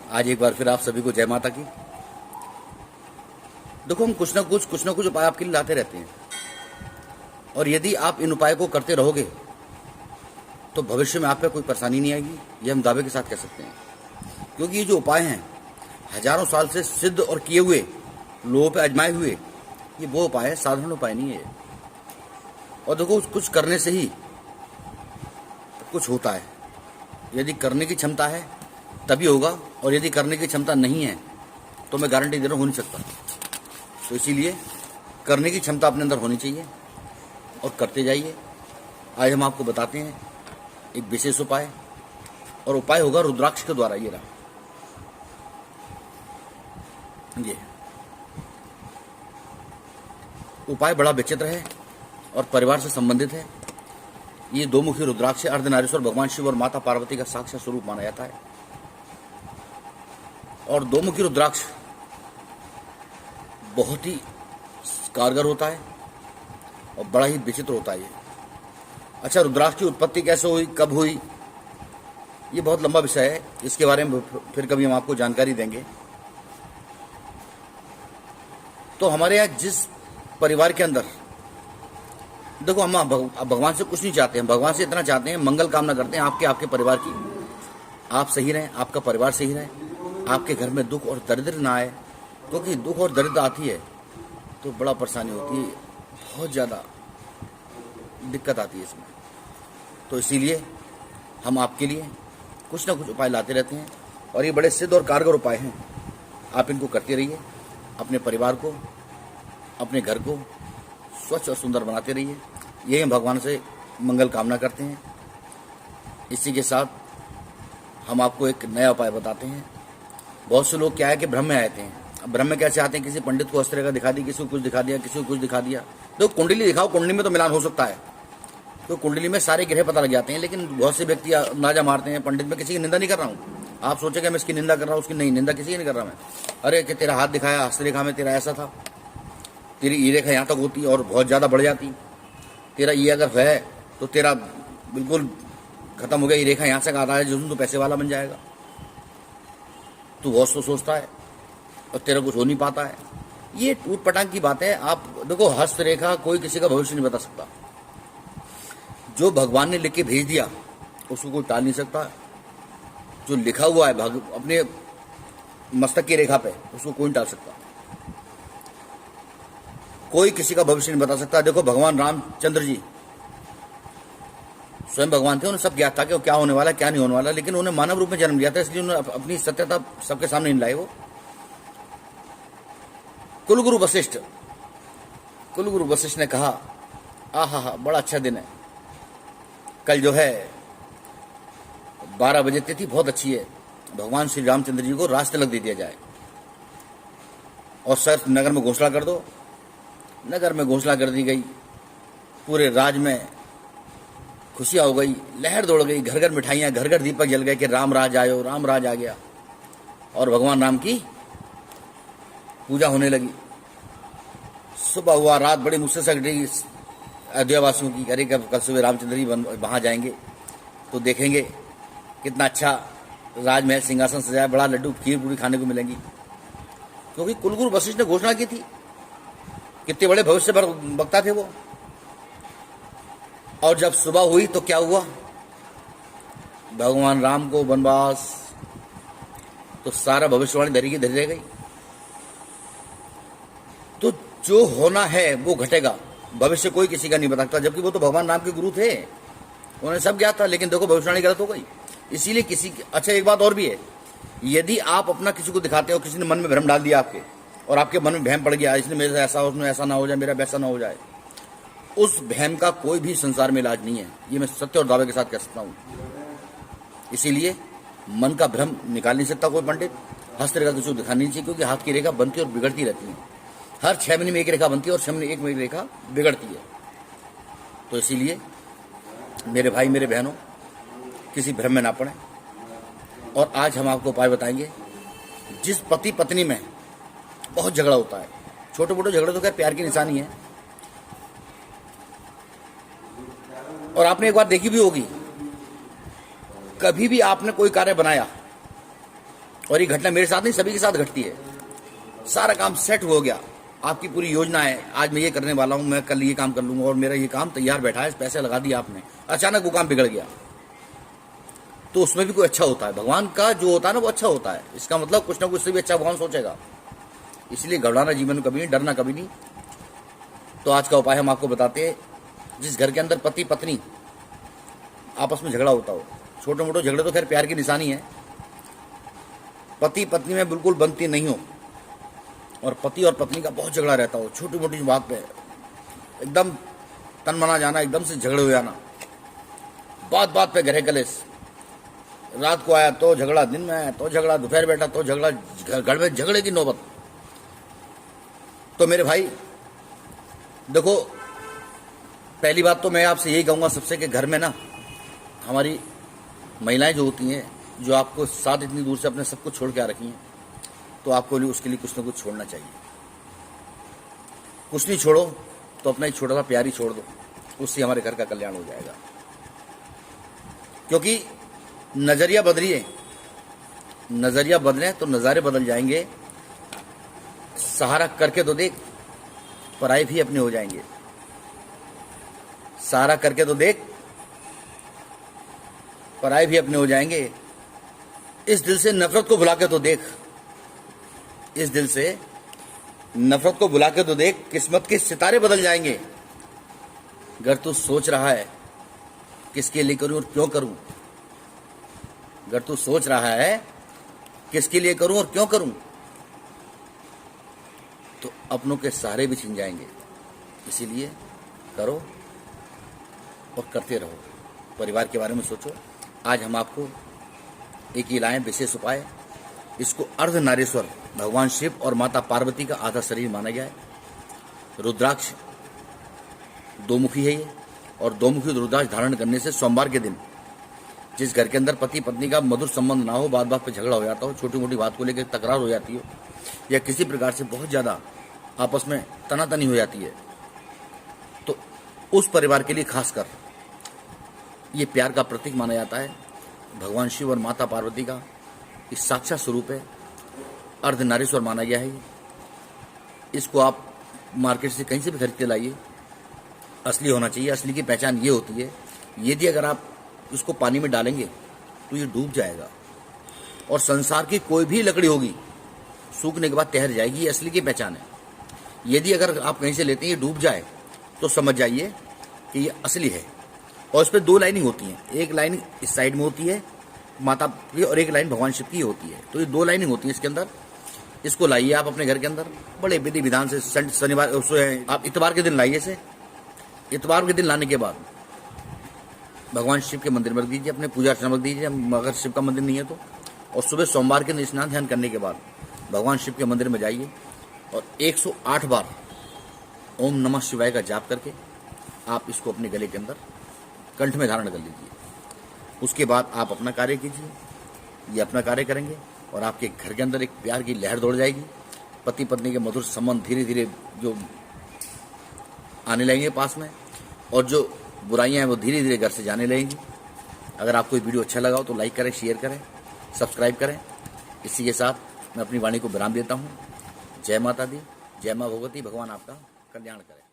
आज एक बार फिर आप सभी को जय माता की। देखो, हम कुछ ना कुछ उपाय आपके लिए लाते रहते हैं, और यदि आप इन उपाय को करते रहोगे तो भविष्य में आप पे कोई परेशानी नहीं आएगी, ये हम दावे के साथ कह सकते हैं। क्योंकि ये जो उपाय हैं हजारों साल से सिद्ध और किए हुए, लोगों पे आजमाए हुए, ये वो उपाय है, साधारण उपाय नहीं है। और देखो, कुछ करने से ही कुछ होता है। यदि करने की क्षमता है तभी होगा, और यदि करने की क्षमता नहीं है तो मैं गारंटी दे रहा हूँ हो नहीं सकता। तो इसीलिए करने की क्षमता अपने अंदर होनी चाहिए और करते जाइए। आज हम आपको बताते हैं एक विशेष उपाय, और उपाय होगा रुद्राक्ष के द्वारा। ये रहा, ये उपाय बड़ा विचित्र है और परिवार से संबंधित है। ये दो मुखी रुद्राक्ष अर्धनारीश्वर भगवान शिव और माता पार्वती का साक्षात स्वरूप माना जाता है। और दो मुखी रुद्राक्ष बहुत ही कारगर होता है और बड़ा ही विचित्र होता है ये। अच्छा, रुद्राक्ष की उत्पत्ति कैसे हुई, कब हुई, ये बहुत लंबा विषय है, इसके बारे में फिर कभी हम आपको जानकारी देंगे। तो हमारे यहाँ जिस परिवार के अंदर, देखो, हम भगवान से कुछ नहीं चाहते हैं, भगवान से इतना चाहते हैं, मंगल कामना करते हैं आपके परिवार की। आप सही रहें, आपका परिवार सही रहे, आपके घर में दुख और दरिद्र ना आए। क्योंकि दुख और दरिद्र आती है तो बड़ा परेशानी होती है, बहुत ज़्यादा दिक्कत आती है इसमें। तो इसीलिए हम आपके लिए कुछ ना कुछ उपाय लाते रहते हैं, और ये बड़े सिद्ध और कारगर उपाय हैं। आप इनको करते रहिए, अपने परिवार को, अपने घर को स्वच्छ और सुंदर बनाते रहिए। यही हम भगवान से मंगल कामना करते हैं। इसी के साथ हम आपको एक नया उपाय बताते हैं। बहुत से लोग क्या है कि भ्रम में आते हैं। अब भ्रम में कैसे आते हैं? किसी पंडित को अस्त्र का दिखा दी, किसी को कुछ दिखा दिया, किसी को कुछ दिखा दिया। तो कुंडली दिखाओ, कुंडली में तो मिलान हो सकता है, तो कुंडली में सारे ग्रह पता लग जाते हैं। लेकिन बहुत से व्यक्ति अंदाजा मारते हैं। पंडित में किसी की निंदा नहीं कर रहा हूँ, आप सोचेंगे मैं इसकी निंदा कर रहा हूँ, उसकी नहीं, निंदा किसी की नहीं कर रहा मैं। अरे कि तेरा हाथ दिखाया, हस्तरेखा में तेरा ऐसा था, तेरी ई रेखा यहाँ तक होती और बहुत ज़्यादा बढ़ जाती, तेरा ये अगर है तो तेरा बिल्कुल खत्म हो गया, ये रेखा यहाँ से आता है जो तो पैसे वाला बन जाएगा। तू बहुत सोचता है और तेरा कुछ हो नहीं पाता है। ये टूट पटांग की बात है। आप देखो, हस्तरेखा कोई किसी का भविष्य नहीं बता सकता। जो भगवान ने लिख के भेज दिया उसको कोई टाल नहीं सकता। जो लिखा हुआ है अपने मस्तक की रेखा पे, उसको कोई नहीं टाल सकता। कोई किसी का भविष्य नहीं बता सकता। देखो, भगवान रामचंद्र जी स्वयं भगवान थे, उन्हें सब ज्ञात था कि क्या होने वाला, क्या नहीं होने वाला, लेकिन उन्हें मानव रूप में जन्म लिया था, इसलिए उन्होंने अपनी सत्यता सबके सामने नहीं लाई। वो कुलगुरु वशिष्ठ ने कहा, आहा, बड़ा अच्छा दिन है, कल जो है 12 बजे तिथि बहुत अच्छी है, भगवान श्री रामचंद्र जी को राज तिलक दे दिया जाए और सर नगर में घोषणा कर दो। नगर में घोषणा कर दी गई, पूरे राज में खुशियां हो गई, लहर दौड़ गई, घर घर मिठाइयां, घर घर दीपक जल गए कि राम राज आयो, राम राज आ गया। और भगवान राम की पूजा होने लगी। सुबह हुआ, रात बड़ी मुझसे सकटी अयोध्या वासियों की, अरे कल सुबह रामचंद्र जी वहां जाएंगे तो देखेंगे कितना अच्छा राजमहल, सिंहासन सजाया, बड़ा लड्डू खीर पूरी खाने को मिलेंगी। क्योंकि कुलगुरु वशिष्ठ ने घोषणा की थी। कितने बड़े भविष्य पर वक्ता थे वो। और जब सुबह हुई तो क्या हुआ? भगवान राम को वनवास, तो सारा भविष्यवाणी धरी की धरी रह गई। तो जो होना है वो घटेगा, भविष्य कोई किसी का नहीं बता सकता, जबकि वो तो भगवान राम के गुरु थे, उन्हें सब ज्ञात था। लेकिन देखो, भविष्यवाणी गलत हो गई। इसीलिए अच्छा, एक बात और भी है, यदि आप अपना किसी को दिखाते हो, किसी ने मन में भ्रम डाल दिया आपके, और आपके मन में भ्रम पड़ गया, इसने मेरे से ऐसा, उसमें ऐसा ना हो जाए, मेरा वैसा ना हो जाए, उस भ्रम का कोई भी संसार में इलाज नहीं है। ये मैं सत्य और दावे के साथ कह सकता हूँ। इसीलिए मन का भ्रम निकाल नहीं सकता कोई पंडित। हस्तरेखा किसी को दिखानी नहीं चाहिए, क्योंकि हाथ की रेखा बनती और बिगड़ती रहती है। हर 6 महीने में एक रेखा बनती है और 6 महीने एक रेखा बिगड़ती है। तो इसीलिए मेरे भाई, मेरे बहनों, किसी भ्रम में ना पड़े। और आज हम आपको उपाय बताएंगे। जिस पति पत्नी में बहुत झगड़ा होता है, छोटे मोटे झगड़े तो खैर प्यार की निशानी है, और आपने एक बार देखी भी होगी, कभी भी आपने कोई कार्य बनाया और ये घटना मेरे साथ नहीं, सभी के साथ घटती है। सारा काम सेट हो गया, आपकी पूरी योजना है, आज मैं ये करने वाला हूं, मैं कल ये काम कर लूंगा और मेरा ये काम तैयार बैठा है, पैसे लगा दिया आपने, अचानक वो काम बिगड़ गया, तो उसमें भी कोई अच्छा होता है। भगवान का जो होता है ना वो अच्छा होता है, इसका मतलब कुछ ना कुछ से भी अच्छा भगवान सोचेगा। इसलिए घबराना जीवन में कभी नहीं, डरना कभी नहीं। तो आज का उपाय हम आपको बताते हैं। जिस घर के अंदर पति पत्नी आपस में झगड़ा होता हो, छोटे मोटे झगड़े तो खैर प्यार की निशानी है, पति पत्नी में बिल्कुल बनती नहीं हो और पति और पत्नी का बहुत झगड़ा रहता हो, छोटी मोटी बात पे एकदम तन मना जाना, एकदम से झगड़े हो जाना, बात बात पे गृह कलेश, रात को आया तो झगड़ा, दिन में आया तो झगड़ा, दोपहर बैठा तो झगड़ा, घर में झगड़े की नौबत। तो मेरे भाई देखो, पहली बात तो मैं आपसे यही कहूँगा सबसे कि घर में ना हमारी महिलाएं जो होती हैं, जो आपको साथ इतनी दूर से अपने सब कुछ छोड़ के आ रखी हैं, तो आपको उसके लिए कुछ ना कुछ छोड़ना चाहिए। कुछ नहीं छोड़ो तो अपना एक छोटा सा प्यार ही छोड़ दो, उससे हमारे घर का कल्याण हो जाएगा। क्योंकि नजरिया बदलिए, नजरिया बदले तो नज़ारे बदल जाएंगे। सहारा करके तो देख, पराये भी अपने हो जाएंगे। सहारा करके तो देख, पराये भी अपने हो जाएंगे। इस दिल से नफरत को भुला के तो देख, इस दिल से नफरत को भुला के तो देख, किस्मत के सितारे बदल जाएंगे। अगर तू सोच रहा है किसके लिए करूं और क्यों करूं, अगर तू सोच रहा है किसके लिए करूं और क्यों करूं, तो अपनों के सहारे भी छिन जाएंगे। इसीलिए करो और करते रहो, परिवार के बारे में सोचो। आज हम आपको एक ही लाएं विशेष उपाय। इसको अर्धनारीश्वर भगवान शिव और माता पार्वती का आधा शरीर माना गया है। रुद्राक्ष दोमुखी है ये, और दोमुखी रुद्राक्ष धारण करने से सोमवार के दिन जिस घर के अंदर पति पत्नी का मधुर संबंध ना हो, बात बात पे झगड़ा हो जाता हो, छोटी मोटी बात को लेकर तकरार हो जाती हो, या किसी प्रकार से बहुत ज़्यादा आपस में तनातनी हो जाती है, तो उस परिवार के लिए खासकर ये प्यार का प्रतीक माना जाता है। भगवान शिव और माता पार्वती का इस साक्षात स्वरूप है, अर्धनारीश्वर माना गया है ये। इसको आप मार्केट से कहीं से भी खरीद के लाइए, असली होना चाहिए। असली की पहचान ये होती है, यदि अगर आप इसको पानी में डालेंगे तो ये डूब जाएगा, और संसार की कोई भी लकड़ी होगी सूखने के बाद तैर जाएगी, ये असली की पहचान है। यदि अगर आप कहीं से लेते हैं ये डूब जाए तो समझ जाइए कि ये असली है। और इस पर दो लाइनिंग होती हैं, एक लाइन इस साइड में होती है माता की और एक लाइन भगवान शिव की होती है, तो ये दो लाइनिंग होती है इसके अंदर। इसको लाइए आप अपने घर के अंदर बड़े विधि विधान से। शनिवार आप इतवार के दिन लाइए इसे। इतवार के दिन लाने के बाद भगवान शिव के मंदिर में रख दीजिए, अपने पूजा अर्चना रख दीजिए अगर शिव का मंदिर नहीं है तो। और सुबह सोमवार के दिन स्नान ध्यान करने के बाद भगवान शिव के मंदिर में जाइए और 108 बार ओम नमः शिवाय का जाप करके आप इसको अपने गले के अंदर कंठ में धारण कर लीजिए। उसके बाद आप अपना कार्य कीजिए, ये अपना कार्य करेंगे और आपके घर के अंदर एक प्यार की लहर दौड़ जाएगी। पति पत्नी के मधुर संबंध धीरे धीरे जो आने लगेंगे पास में, और जो बुराइयां हैं वो धीरे धीरे घर से जाने लगेंगी। अगर आपको ये वीडियो अच्छा लगा हो तो लाइक करें, शेयर करें, सब्सक्राइब करें। इसी के साथ मैं अपनी वाणी को विराम देता हूँ। जय माता दी, जय माँ भगवती। भगवान आपका कल्याण करें।